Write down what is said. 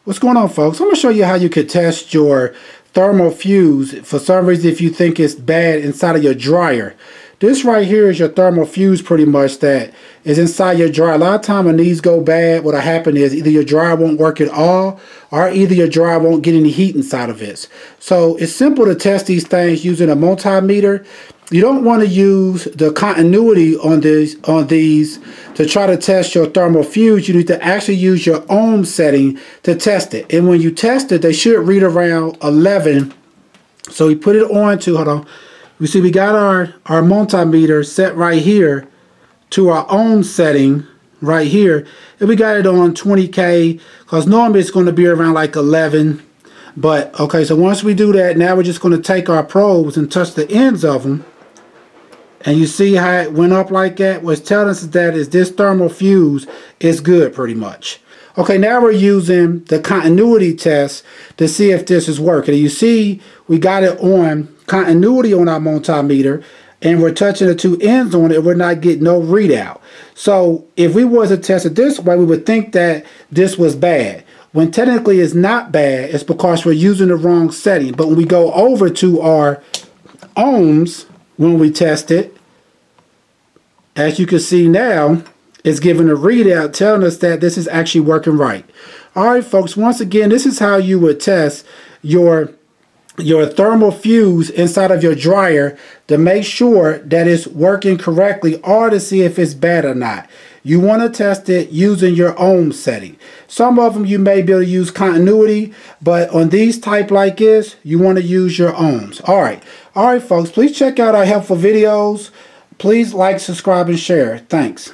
What's going on, folks? I'm going to show you how you could test your thermal fuse for some reason if you think it's bad inside of your dryer. This right here is your thermal fuse pretty much that is inside your dryer. A lot of time when these go bad, what'll happen is either your dryer won't work at all or either your dryer won't get any heat inside of it. So it's simple to test these things using a multimeter. You don't want to use the continuity on these to try to test your thermal fuse. You need to actually use your ohm setting to test it. And when you test it, they should read around 11. So we put it on to, hold on. You see we got our multimeter set right here to our ohm setting right here. And we got it on 20K because normally it's going to be around like 11. But okay, so once we do that, now we're just going to take our probes and touch the ends of them. And you see how it went up like that? What's telling us that is this thermal fuse is good pretty much. Okay, now we're using the continuity test to see if this is working. And you see we got it on continuity on our multimeter and we're touching the two ends on it. We're not getting no readout. So if we was to test it this way, we would think that this was bad. When technically it's not bad, it's because we're using the wrong setting. But when we go over to our ohms, when we test it, as you can see now, it's giving a readout telling us that this is actually working right. All right, folks, once again, this is how you would test your thermal fuse inside of your dryer to make sure that it's working correctly or to see if it's bad or not. You want to test it using your ohm setting. Some of them you may be able to use continuity, but on these type like this, you want to use your ohms. All right, folks, please check out our helpful videos. Please like, subscribe, and share. Thanks.